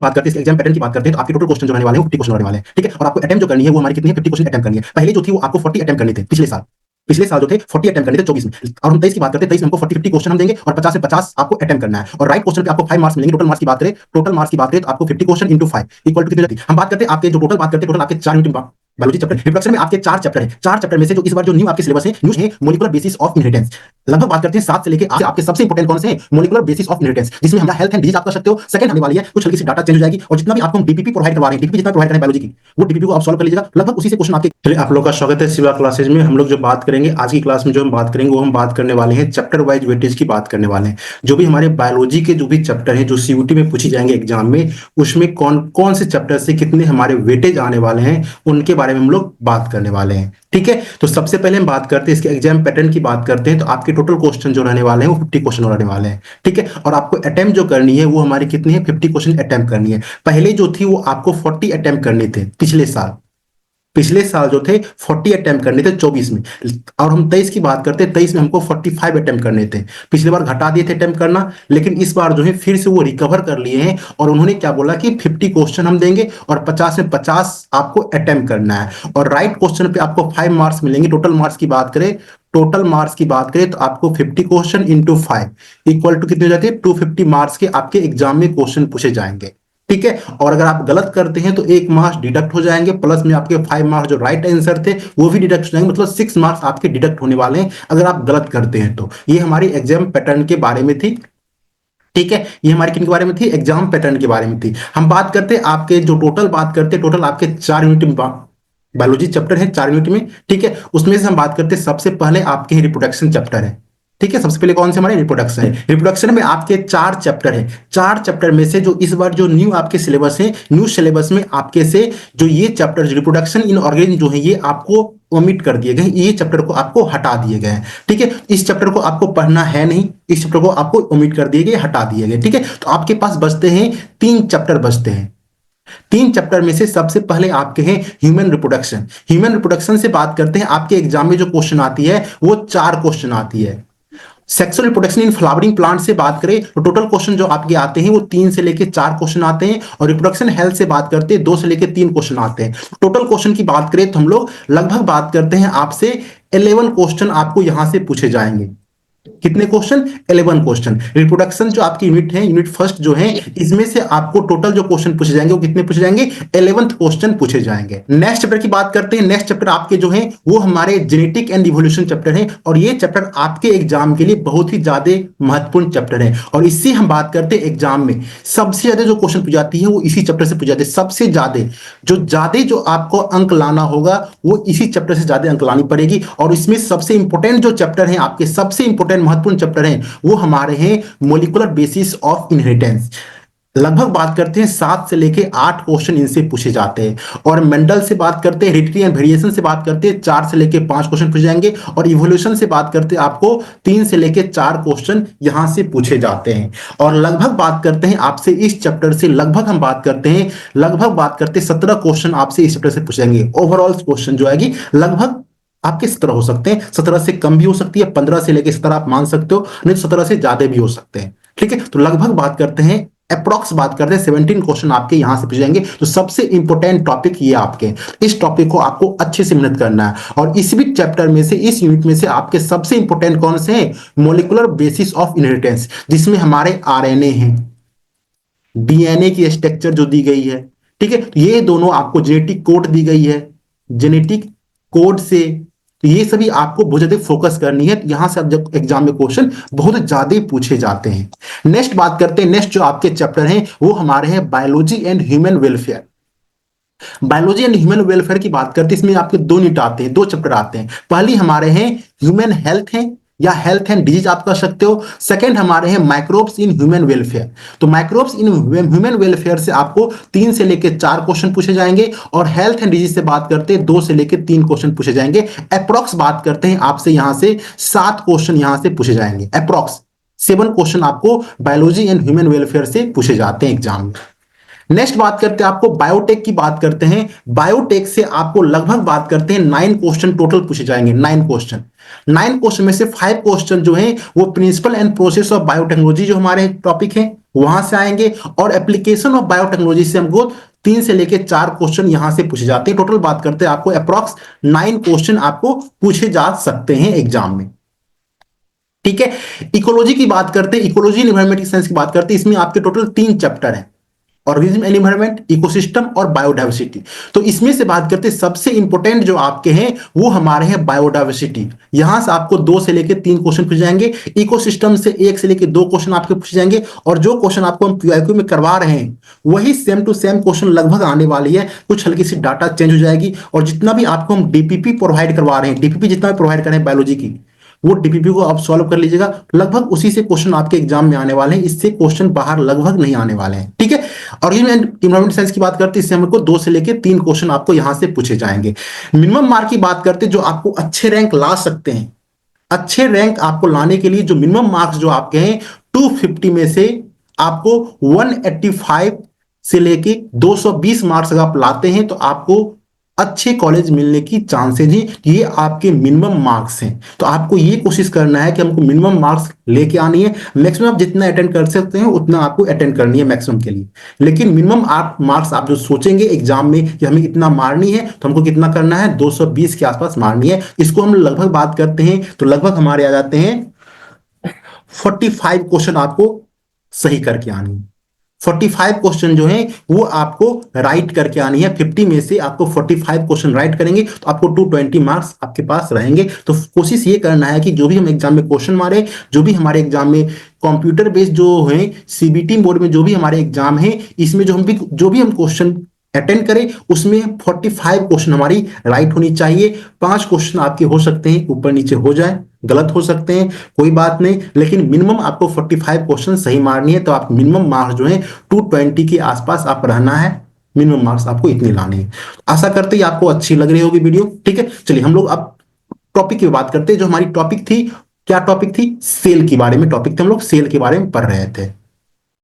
बात करते हैं, इसके एग्जाम पैटर्न की बात करते हैं, तो आपके टोटल क्वेश्चन जो रहने वाले हैं 50 क्वेश्चन रहने वाले हैं, ठीक है। और आपको अटेम्प्ट जो करनी है वो हमारी कितनी है, 50 क्वेश्चन अटेम्प्ट करनी है। पहले जो थी वो आपको 40 अटेम्प्ट करने थे पिछले साल जो थे 40 अटेम्प्ट करने थे 24 में, और हम 23 की बात करते हैं, 23 में हमको 50 क्वेश्चन हम देंगे और 50 से 50 आपको अटेम्प्ट करना है। और राइट क्वेश्चन पे आपको 5 मार्क्स मिलेंगे। टोटल मार्क्स की बात करें तो आपको 50 क्वेश्चन इंटू 5 इक्वल टू कितनी जाती है। हम बात करते हैं आपके जो टोटल बात करते हैं, टोटल आपके 4 यूनिट बायोलॉजी चैप्टर रिप्रोडक्शन में आपके 4 चैप्टर हैं। 4 चैप्टर में से जो इस बार जो न्यू आपके सिलेबस है मॉलिक्यूलर बेसिस ऑफ इनहेरिटेंस। लगभग बात करते हैं 7 से लेके आपके सबसे इंपॉर्टेंट कौन से हैं, मॉलिक्यूलर बेसिस ऑफ इनहेरिटेंस, जिसमें हमारा हेल्थ एंड डिजीज आप कर सकते हो। सेकंड आने वाली है, कुछ हल्की सी डाटा चेंज हो जाएगी, और जितना भी आपको हम डीपीपी प्रोवाइड करवा रहे हैं, डीपीपी जितना प्रोवाइड कर रहे हैं बायोलॉजी की, वो डीपीपी को आप सॉल्व कर लीजिएगा। लगभग उसी से क्वेश्चन आपके। चलिए, आप लोग का स्वागत है शिवा क्लासेज में। हम लोग जो बात करेंगे आज की क्लास में, जो हम बात करेंगे वो हम बात करने वाले हैं चैप्टर वाइज वेटेज की बात करने वाले हैं। जो भी हमारे बायोलॉजी के जो भी चैप्टर हैं जो सीयूटी में पूछे जाएंगे एग्जाम में, उसमें कौन कौन से चैप्टर से कितने हमारे वेटेज आने वाले हैं उनके बारे में हम लोग बात करने वाले हैं, ठीक है। तो सबसे पहले हम बात करते हैं इसके एग्जाम पैटर्न की बात करते हैं। तो आपके टोटल क्वेश्चन जो रहने वाले हैं वो 50 क्वेश्चन रहने वाले हैं, ठीक है। और आपको अटेम्प्ट जो करनी है वो हमारी कितनी है, 50 क्वेश्चन अटेम्प्ट करनी है। पहले जो थी वो आपको 40 अटेम्प्ट करने थे पिछले साल जो थे 40 अटेम्प्ट करने थे 24 में, और हम 23 की बात करते हैं, 23 में हमको 45 अटेम्प्ट करने थे। पिछली बार घटा दिए थे अटेम्प्ट करना, लेकिन इस बार जो है फिर से वो रिकवर कर लिए हैं, और उन्होंने क्या बोला कि 50 क्वेश्चन हम देंगे और 50 में 50 आपको अटेम्प्ट करना है। और राइट क्वेश्चन पे आपको 5 मार्क्स मिलेंगे। टोटल मार्क्स की बात करें तो आपको 50 क्वेश्चन इंटू 5 इक्वल टू कितने हो जाते हैं, 250 मार्क्स के आपके एग्जाम में क्वेश्चन पूछे जाएंगे, ठीक है। और अगर आप गलत करते हैं तो 1 मार्क्स डिडक्ट हो जाएंगे, प्लस में आपके 5 मार्क्स जो राइट आंसर थे वो भी डिडक्ट हो जाएंगे, मतलब 6 मार्क्स आपके डिडक्ट होने वाले हैं अगर आप गलत करते हैं तो। ये हमारी एग्जाम पैटर्न के बारे में थी, ठीक है। ये हमारी किन के बारे में थी, एग्जाम पैटर्न के बारे में थी। हम बात करते हैं आपके जो टोटल आपके 4 यूनिट बायोलॉजी चैप्टर है 4 यूनिट में, ठीक है। उसमें से हम बात करते हैं सबसे पहले आपके रिप्रोडक्शन चैप्टर है, ठीक है। सबसे पहले कौन से हमारे रिप्रोडक्शन है। रिप्रोडक्शन में आपके 4 चैप्टर है। 4 चैप्टर में से जो इस बार जो न्यू आपके सिलेबस है, न्यू सिलेबस में आपके से जो ये चैप्टर रिप्रोडक्शन इन ऑर्गेनिज्म जो है ये आपको ओमिट कर दिए गए, ये चैप्टर को आपको हटा दिए गए हैं, ठीक है। इस चैप्टर को आपको पढ़ना है नहीं, इस चैप्टर को आपको ओमिट कर दिए गए, हटा दिए गए, ठीक है। तो आपके पास बचते हैं 3 चैप्टर बचते हैं। 3 चैप्टर में से सबसे पहले आपके हैं ह्यूमन रिप्रोडक्शन से बात करते हैं। आपके एग्जाम में जो क्वेश्चन आती है वो 4 क्वेश्चन आती है। Sexual reproduction in flowering plant से बात करें तो टोटल क्वेश्चन जो आपके आते हैं वो 3 से लेके 4 क्वेश्चन आते हैं, और रिप्रोडक्शन हेल्थ से बात करते हैं 2 से लेके 3 क्वेश्चन आते हैं। टोटल क्वेश्चन की बात करें तो हम लोग लगभग बात करते हैं आपसे 11 क्वेश्चन आपको यहां से पूछे जाएंगे। कितने क्वेश्चन, 11 क्वेश्चन। रिप्रोडक्शन जो आपकी यूनिट है, यूनिट फर्स्ट जो है, इसमें से आपको टोटल जो क्वेश्चन पूछे जाएंगे वो कितने पूछे जाएंगे, 11th क्वेश्चन पूछे जाएंगे। नेक्स्ट चैप्टर की बात करते हैं। नेक्स्ट चैप्टर आपके जो है वो हमारे जेनेटिक एंड इवोल्यूशन चैप्टर है, और ये चैप्टर आपके एग्जाम के लिए बहुत ही ज्यादा महत्वपूर्ण चैप्टर है। और इससे हम बात करते हैं एग्जाम में सबसे ज्यादा जो क्वेश्चन पूछ जाती है वो इसी चैप्टर से पूछ जाते हैं। सबसे ज्यादा जो आपको अंक लाना होगा वो इसी चैप्टर से ज्यादा अंक लानी पड़ेगी। और इसमें सबसे इंपॉर्टेंट जो चैप्टर है, आपके सबसे इंपॉर्टेंट महत्वपूर्ण चैप्टर हैं वो हमारे हैं मॉलिक्यूलर बेसिस ऑफ इनहेरिटेंस। लगभग बात करते हैं 7 से लेके 8 क्वेश्चन इनसे पूछे जाते हैं। और मेंडल से बात करते हैं, हेरिडिटी एंड वेरिएशन से बात करते हैं 4 से लेके 5 क्वेश्चन पूछे जाएंगे। और इवोल्यूशन से बात करते हैं आपको 3 से लेके 4 क्वेश्चन यहां से पूछे जाते हैं। और लगभग बात करते हैं आपसे इस चैप्टर से लगभग 17 क्वेश्चन आपसे इस चैप्टर से पूछे जाएंगे। ओवरऑल क्वेश्चन जो आएगी लगभग आपके 17 हो सकते हैं, 17 से कम भी हो सकती है, 15 से लेके 17 आप मान सकते हो, नहीं तो 17 से ज्यादा भी हो सकते हैं, ठीक है। तो लगभग बात करते हैं, अप्रॉक्स बात करते हैं 17 क्वेश्चन आपके यहां से पूछ जाएंगे। तो सबसे इंपॉर्टेंट टॉपिक ये आपके, इस टॉपिक को आपको अच्छे से मेहनत करना है। और इस भी चैप्टर में से, इस यूनिट में से आपके सबसे इंपॉर्टेंट कौन से हैं, मॉलिक्यूलर बेसिस ऑफ इनहेरिटेंस, जिसमें हमारे आरएनए हैं, डीएनए की स्ट्रक्चर जो दी गई है, ठीक है। तो ये दोनों आपको जेनेटिक कोड दी गई है, जेनेटिक कोड से, तो ये सभी आपको बहुत ज्यादा फोकस करनी है। यहां से जब एग्जाम में क्वेश्चन बहुत ज्यादा पूछे जाते हैं। नेक्स्ट बात करते हैं, नेक्स्ट जो आपके चैप्टर हैं वो हमारे हैं biology and human welfare. Biology and human welfare की बात करते हैं, इसमें आपके 2 यूनिट आते हैं, 2 चैप्टर आते हैं। पहली हमारे हैं ह्यूमन हेल्थ है या हेल्थ एंड डिजीज आप कर सकते हो। सेकंड हमारे हैं माइक्रोब्स इन ह्यूमन वेलफेयर। तो माइक्रोब्स इन ह्यूमन वेलफेयर से आपको 3 से लेकर 4 क्वेश्चन पूछे जाएंगे। और हेल्थ एंड डिजीज से बात करते हैं 2 से लेकर 3 क्वेश्चन पूछे जाएंगे। अप्रॉक्स बात करते हैं आपसे यहां से 7 क्वेश्चन यहां से पूछे जाएंगे। अप्रॉक्स 7 क्वेश्चन आपको बायोलॉजी एंड ह्यूमन वेलफेयर से पूछे जाते हैं एग्जाम में। नेक्स्ट बात करते हैं, आपको बायोटेक की बात करते हैं। बायोटेक से आपको लगभग बात करते हैं 9 क्वेश्चन टोटल पूछे जाएंगे। 9 क्वेश्चन में से 5 क्वेश्चन जो है वो principle and process of biotechnology जो हमारे टॉपिक है, वहां से आएंगे, और एप्लीकेशन ऑफ बायोटेक्नोलॉजी से हमको 3 से लेके 4 क्वेश्चन यहां से पूछे जाते हैं। टोटल बात करते हैं आपको अप्रॉक्स 9 क्वेश्चन आपको पूछे जा सकते हैं एग्जाम में। ठीक है, इकोलॉजी की बात करते हैं, इकोलॉजी एनवायरमेंटल साइंस की बात करते हैं, इसमें आपके टोटल 3 चैप्टर हैं, ऑर्गेनिज्म एंड एनवायरमेंट, इकोसिस्टम और बायोडाइवर्सिटी। तो इसमें से बात करते हैं सबसे इंपॉर्टेंट जो आपके हैं वो हमारे हैं बायोडाइवर्सिटी। यहां से आपको 2 से लेकर 3 क्वेश्चन पूछे जाएंगे, इकोसिस्टम से 1 से लेकर 2 क्वेश्चन आपके पूछे जाएंगे, और जो क्वेश्चन आपको हम पीआईक्यू में करवा रहे हैं वही सेम टू सेम क्वेश्चन लगभग आने वाली है, कुछ हल्की सी डाटा चेंज हो जाएगी, और जितना भी आपको हम डीपीपी प्रोवाइड करवा रहे हैं, डीपीपी जितना भी प्रोवाइड कर रहे हैं बायोलॉजी की, वो डीपीपी को आप सॉल्व कर लीजिएगा, लगभग उसी से क्वेश्चन आपके एग्जाम में आने वाले हैं, इससे क्वेश्चन बाहर लगभग नहीं आने वाले हैं। ठीक है, ऑर्गेनिज्म एंड एनवायरमेंटल साइंस की बात करते हैं, इससे हमको 2 से लेकर 3 क्वेश्चन आपको यहां से पूछे जाएंगे। मिनिमम मार्क की बात करते हैं, जो आपको अच्छे रैंक ला सकते हैं, अच्छे रैंक आपको लाने के लिए जो मिनिमम मार्क्स जो आपके हैं 250 में से आपको 185 से लेके 220 मार्क्स अगर आप लाते हैं तो आपको अच्छे कॉलेज मिलने की चांसेज हैं। ये आपके मिनिमम मार्क्स हैं, तो आपको ये कोशिश करना है कि हमको मिनिमम मार्क्स लेके आनी है। मैक्सिमम आप जितना अटेंड कर सकते हैं उतना आपको अटेंड करनी है मैक्सिमम के लिए, लेकिन मिनिमम आप मार्क्स आप जो सोचेंगे एग्जाम में कि हमें इतना मारनी है, तो हमको कितना करना है, 220 के आसपास मारनी है। इसको हम लगभग बात करते हैं तो लगभग हमारे आ जाते हैं 45 क्वेश्चन आपको सही करके आनी है। 45 क्वेश्चन जो है वो आपको राइट करके आनी है। 50 में से आपको 45 क्वेश्चन राइट करेंगे तो आपको 220 मार्क्स आपके पास रहेंगे। तो कोशिश ये करना है कि जो भी हम एग्जाम में क्वेश्चन मारे, जो भी हमारे एग्जाम में कंप्यूटर बेस्ड जो है सीबीटी मोड में जो भी हमारे एग्जाम है, इसमें जो भी हम क्वेश्चन अटेंड करें उसमें 45 क्वेश्चन हमारी राइट होनी चाहिए। 5 क्वेश्चन आपके हो सकते हैं ऊपर नीचे हो जाए, गलत हो सकते हैं, कोई बात नहीं, लेकिन मिनिमम आपको 45 क्वेश्चन सही मारनी है। तो आप मिनिमम मार्क्स जो है 220 के आसपास आप रहना है, मिनिमम मार्क्स आपको इतने लाने हैं। आशा करते हैं आपको अच्छी लग रही होगी वीडियो। ठीक है, चलिए हम लोग अब टॉपिक की बात करते हैं। जो हमारी टॉपिक थी, क्या टॉपिक थी, सेल के बारे में टॉपिक थे, हम लोग सेल के बारे में पढ़ रहे थे।